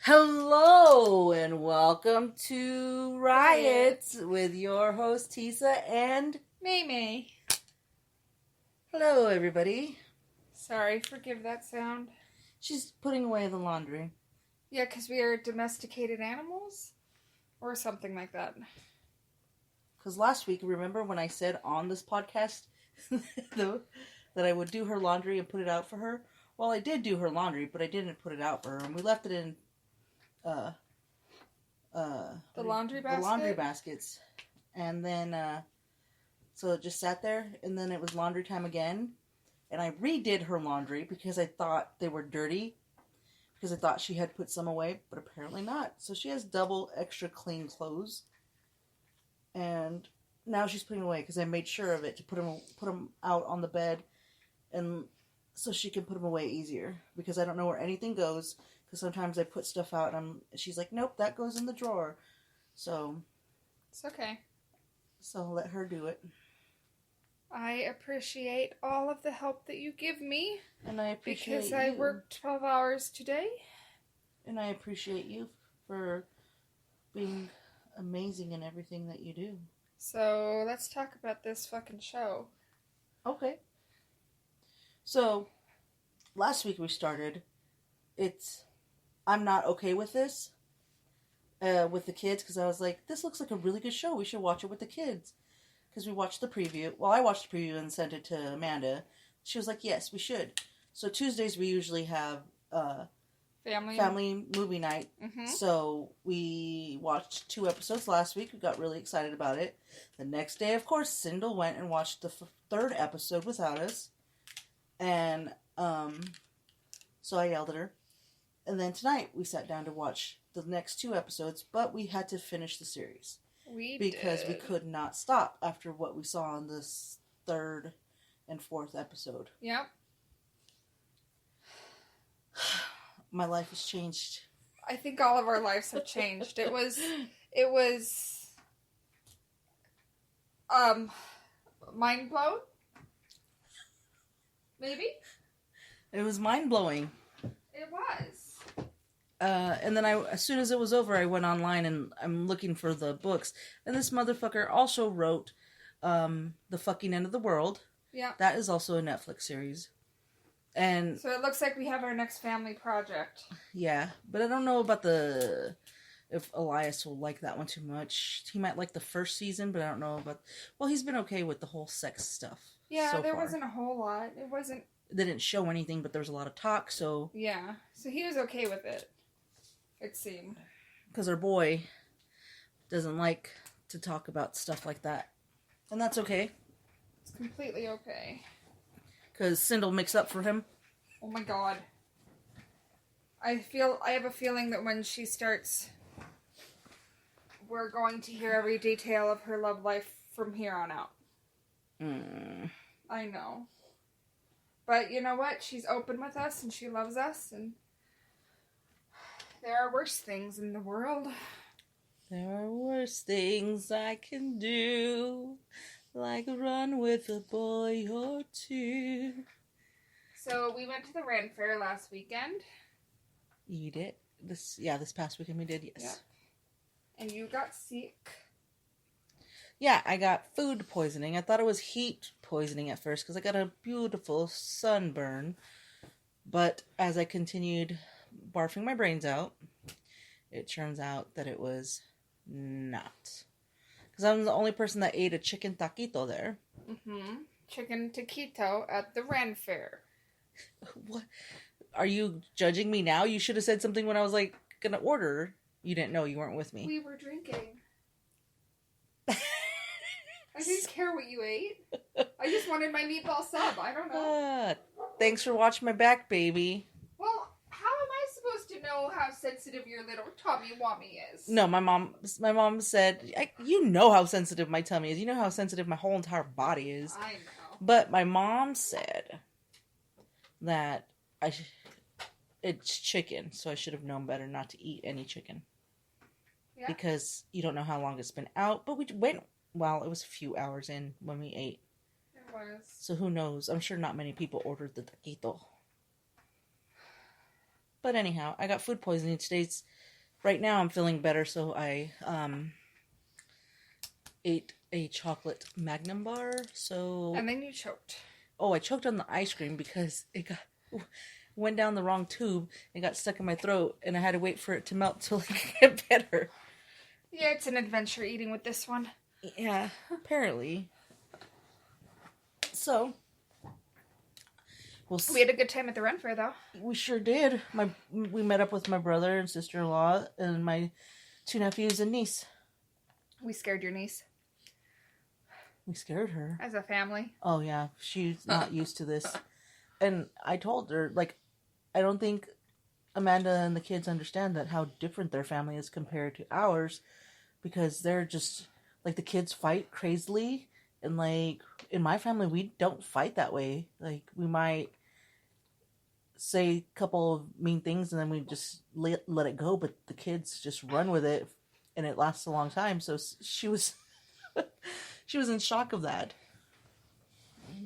Hello and welcome to Riots with your host Tisa and May. hello everybody. Sorry, forgive that sound. She's putting away the laundry. Yeah, because we are domesticated animals? Or something like that. Because last week, remember when I said on this podcast that I would do her laundry and put it out for her? Well, I did do her laundry, but I didn't put it out for her, and we left it in The laundry basket? The laundry baskets. And then, so it just sat there, and then it was laundry time again. And I redid her laundry because I thought they were dirty. Because I thought she had put some away, but apparently not. So she has double extra clean clothes. And now she's putting away because I made sure of it to put them out on the bed. And so she can put them away easier. Because I don't know where anything goes. Because sometimes I put stuff out and she's like, nope, that goes in the drawer. So. It's okay. So let her do it. I appreciate all of the help that you give me. And I appreciate because I worked 12 hours today. And I appreciate you for being amazing in everything that you do. So let's talk about this fucking show. Okay. So last week we started. I'm not okay with this. With the kids, because I was like, this looks like a really good show. We should watch it with the kids. Because we watched the preview. Well, I watched the preview and sent it to Amanda. She was like, yes, we should. So Tuesdays we usually have family movie night. Mm-hmm. So we watched 2 episodes last week. We got really excited about it. The next day, of course, Sindel went and watched the 3rd episode without us. And so I yelled at her. And then tonight we sat down to watch the next 2 episodes, but we had to finish the series. Because we could not stop after what we saw in this 3rd and 4th episode. Yep. My life has changed. I think all of our lives have changed. It was mind blown? Maybe? It was mind-blowing. It was. And then as soon as it was over, I went online and I'm looking for the books. And this motherfucker also wrote The Fucking End of the World. Yeah. That is also a Netflix series. And so it looks like we have our next family project. Yeah, but I don't know about if Elias will like that one too much. He might like the first season, but I don't know about... Well, he's been okay with the whole sex stuff. Yeah, so there far. wasn't a whole lot. It wasn't... They didn't show anything, but there was a lot of talk, so... Yeah, so he was okay with it, it seemed. Because our boy doesn't like to talk about stuff like that. And that's okay. It's completely okay. Because Sindel makes up for him. Oh my god. I have a feeling that when she starts, we're going to hear every detail of her love life from here on out. I know. But you know what? She's open with us and she loves us, and there are worse things in the world. There are worse things I can do, like run with a boy or two. So we went to the Ren Fair last weekend. You did? This past weekend we did, yes. Yeah. And you got sick. Yeah, I got food poisoning. I thought it was heat poisoning at first because I got a beautiful sunburn. But as I continued barfing my brains out, it turns out that it was not. Because I'm the only person that ate a chicken taquito there. Mm-hmm. Chicken taquito at the Ren Fair. What? Are you judging me now? You should have said something when I was like gonna order. You didn't know, you weren't with me. We were drinking. I didn't care what you ate. I just wanted my meatball sub. I don't know. Thanks for watching my back, baby. Well, how am I supposed to know how sensitive your little tummy wummy is? No, my mom said, you know how sensitive my tummy is. You know how sensitive my whole entire body is. I know. But my mom said that it's chicken, so I should have known better not to eat any chicken. Yeah. Because you don't know how long it's been out. But we went, well, it was a few hours in when we ate. It was. So who knows? I'm sure not many people ordered the taquito. But anyhow, I got food poisoning today. Right now I'm feeling better, so I ate a chocolate Magnum bar. So And then you choked. I choked on the ice cream because it went down the wrong tube and got stuck in my throat, and I had to wait for it to melt till it could get better. Yeah, it's an adventure eating with this one. Yeah, apparently. So, we had a good time at the Ren Fair, though. We sure did. We met up with my brother and sister-in-law and my 2 nephews and niece. We scared your niece. We scared her. As a family. Oh, yeah. She's not used to this. And I told her, like, I don't think Amanda and the kids understand that how different their family is compared to ours, because they're just, like, the kids fight crazily, and, like, in my family, we don't fight that way. Like, we might say a couple of mean things, and then we just let it go, but the kids just run with it, and it lasts a long time, so she was, she was in shock of that.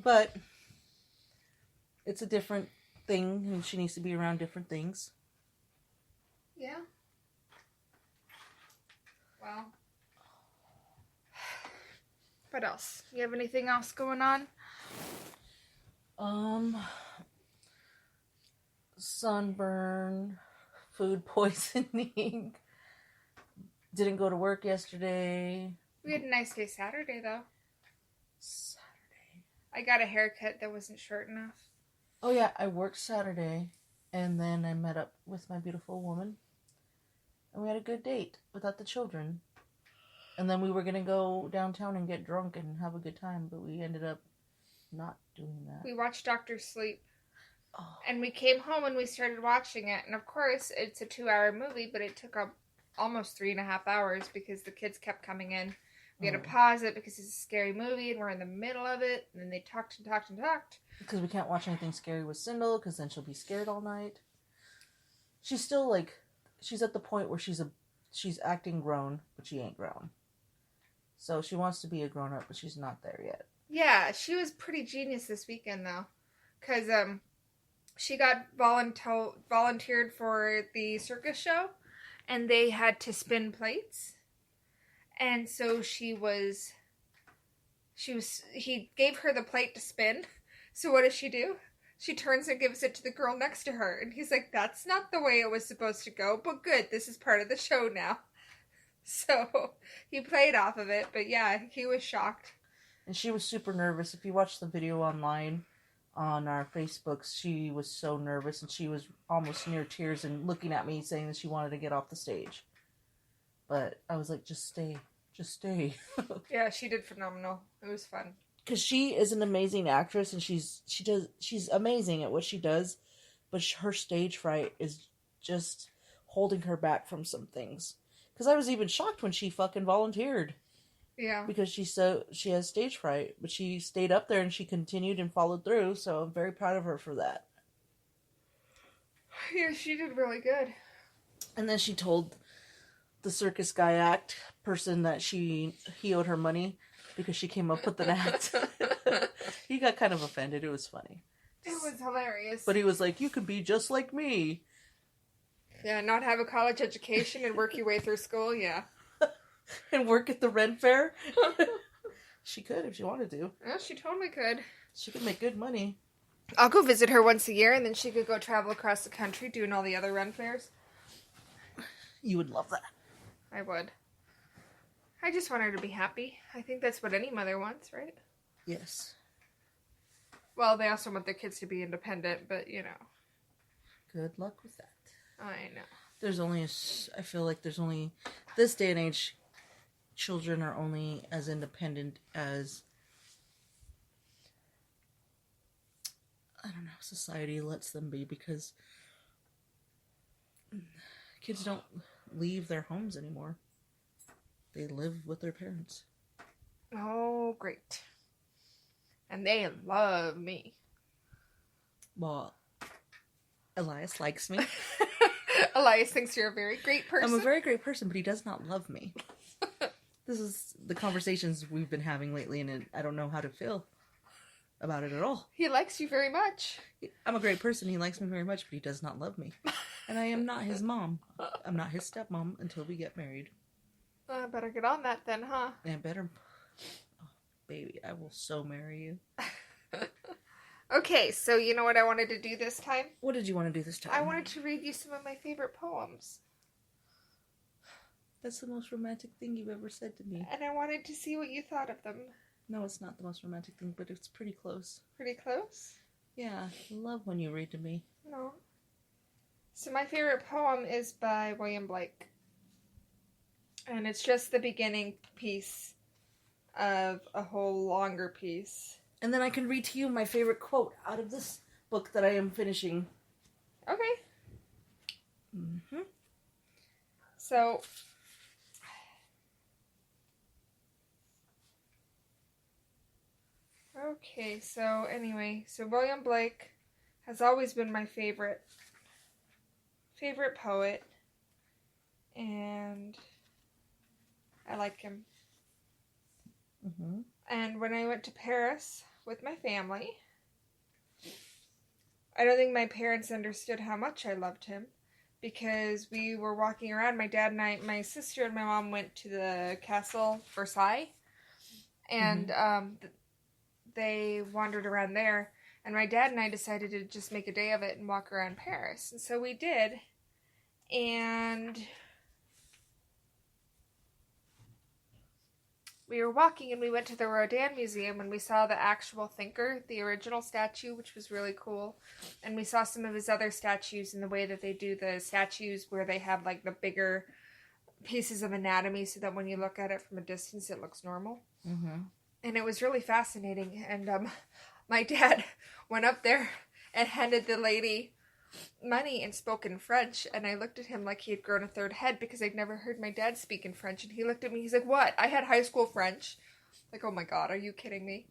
But it's a different thing, and she needs to be around different things. Yeah. Well. What else? You have anything else going on? Sunburn, food poisoning. Didn't go to work yesterday. We had a nice day Saturday, though. Saturday. I got a haircut that wasn't short enough. Oh, yeah, I worked Saturday, and then I met up with my beautiful woman, and we had a good date without the children. And then we were going to go downtown and get drunk and have a good time, but we ended up not doing that. We watched Dr. Sleep. Oh. And we came home and we started watching it. And of course, it's a 2-hour movie, but it took up almost 3.5 hours because the kids kept coming in. We had to pause it because it's a scary movie and we're in the middle of it. And then they talked and talked and talked. Because we can't watch anything scary with Sindel, because then she'll be scared all night. She's still, like, she's at the point where she's acting grown, but she ain't grown. So she wants to be a grown-up, but she's not there yet. Yeah, she was pretty genius this weekend, though. Because she got volunteered for the circus show, and they had to spin plates. And so he gave her the plate to spin. So what does she do? She turns and gives it to the girl next to her. And he's like, that's not the way it was supposed to go, but good, this is part of the show now. So he played off of it, but yeah, he was shocked. And she was super nervous. If you watch the video online on our Facebooks, she was so nervous, and she was almost near tears and looking at me saying that she wanted to get off the stage. But I was like, just stay. Just stay. Yeah, she did phenomenal. It was fun. Because she is an amazing actress, and she's amazing at what she does, but her stage fright is just holding her back from some things. Because I was even shocked when she fucking volunteered. Yeah. Because she has stage fright, but she stayed up there and she continued and followed through, so I'm very proud of her for that. Yeah, she did really good. And then she told the circus guy act person that he owed her money because she came up with an act. He got kind of offended. It was funny. It was hilarious. But he was like, you could be just like me. Yeah, not have a college education and work your way through school, yeah. And work at the Ren Fair? She could if she wanted to. Yeah, she totally could. She could make good money. I'll go visit her once a year, and then she could go travel across the country doing all the other Ren Fairs. You would love that. I would. I just want her to be happy. I think that's what any mother wants, right? Yes. Well, they also want their kids to be independent, but, you know. Good luck with that. I know. I feel like there's only, this day and age, children are only as independent as, I don't know, society lets them be, because kids don't leave their homes anymore. They live with their parents. Oh, great. And they love me. Well, Elias likes me. Elias thinks you're a very great person. I'm a very great person, but he does not love me. This is the conversations we've been having lately, and I don't know how to feel about it at all. He likes you very much. I'm a great person. He likes me very much, but he does not love me. And I am not his mom. I'm not his stepmom until we get married. I better get on that then, huh? And better... Oh, baby, I will so marry you. Okay, so you know what I wanted to do this time? What did you want to do this time? I wanted to read you some of my favorite poems. That's the most romantic thing you've ever said to me. And I wanted to see what you thought of them. No, it's not the most romantic thing, but it's pretty close. Pretty close? Yeah, I love when you read to me. No. So my favorite poem is by William Blake. And it's just the beginning piece of a whole longer piece. And then I can read to you my favorite quote out of this book that I am finishing. Okay. Mm-hmm. So... Okay, so anyway, so William Blake has always been my favorite poet, and I like him. Mm-hmm. And when I went to Paris with my family, I don't think my parents understood how much I loved him, because we were walking around, my dad and I, my sister and my mom went to the Castle Versailles, and they wandered around there, and my dad and I decided to just make a day of it and walk around Paris. And so we did, and we were walking and we went to the Rodin Museum and we saw the actual thinker, the original statue, which was really cool. And we saw some of his other statues and the way that they do the statues where they have like the bigger pieces of anatomy so that when you look at it from a distance it looks normal. Mm-hmm. And it was really fascinating. And my dad went up there and handed the lady money and spoke in French. And I looked at him like he had grown a third head because I'd never heard my dad speak in French. And he looked at me, he's like, "What? I had high school French." Like, oh my God, are you kidding me?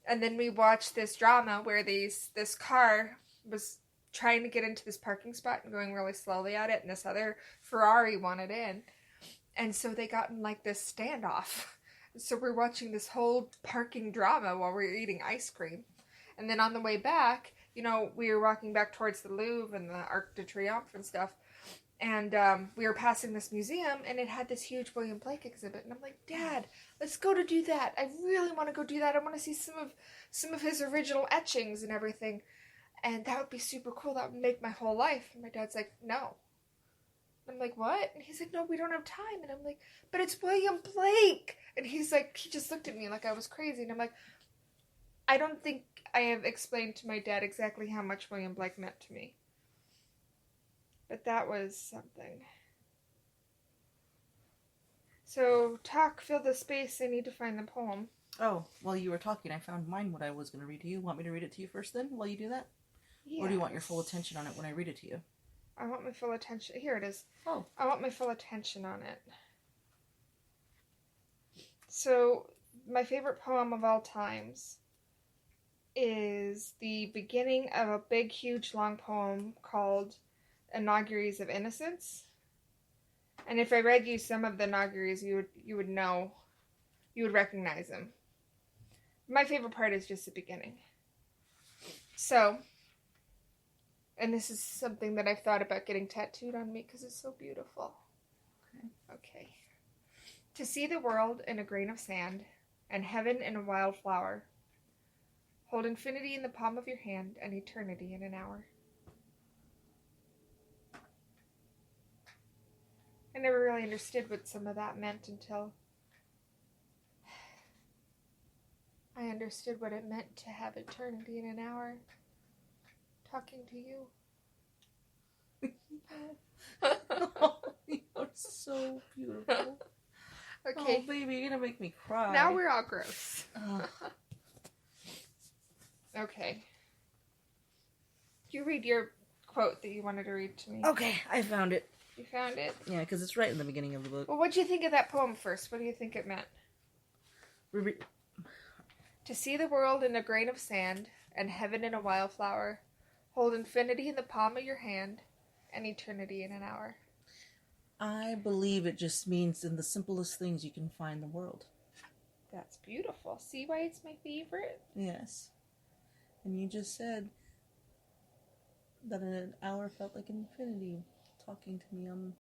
And then we watched this drama where this car was trying to get into this parking spot and going really slowly at it. And this other Ferrari wanted in. And so they got in like this standoff. So we're watching this whole parking drama while we're eating ice cream. And then on the way back, you know, we were walking back towards the Louvre and the Arc de Triomphe and stuff. And we were passing this museum and it had this huge William Blake exhibit. And I'm like, "Dad, let's go to do that. I really want to go do that. I want to see some of his original etchings and everything. And that would be super cool. That would make my whole life." And my dad's like, "No." I'm like, "What?" And he's like, "No, we don't have time." And I'm like, "But it's William Blake." And he's like, he just looked at me like I was crazy. And I'm like, I don't think I have explained to my dad exactly how much William Blake meant to me. But that was something. So, fill the space. I need to find the poem. Oh, while you were talking, I found mine, what I was going to read to you. Want me to read it to you first then, while you do that? Yes. Or do you want your full attention on it when I read it to you? I want my full attention. Here it is. Oh. I want my full attention on it. So, my favorite poem of all times is the beginning of a big, huge, long poem called Inauguries of Innocence. And if I read you some of the inauguries, you would know, you would recognize them. My favorite part is just the beginning. So, and this is something that I've thought about getting tattooed on me because it's so beautiful. Okay. To see the world in a grain of sand, and heaven in a wild flower. Hold infinity in the palm of your hand, and eternity in an hour. I never really understood what some of that meant until I understood what it meant to have eternity in an hour. Talking to you. Oh, you're so beautiful. Okay. Oh, baby, you're gonna make me cry. Now we're all gross. Okay. You read your quote that you wanted to read to me. Okay, I found it. You found it? Yeah, because it's right in the beginning of the book. Well, what do you think of that poem first? What do you think it meant? To see the world in a grain of sand, and heaven in a wildflower. Hold infinity in the palm of your hand, and eternity in an hour. I believe it just means in the simplest things you can find the world. That's beautiful. See why it's my favorite? Yes. And you just said that an hour felt like an infinity talking to me on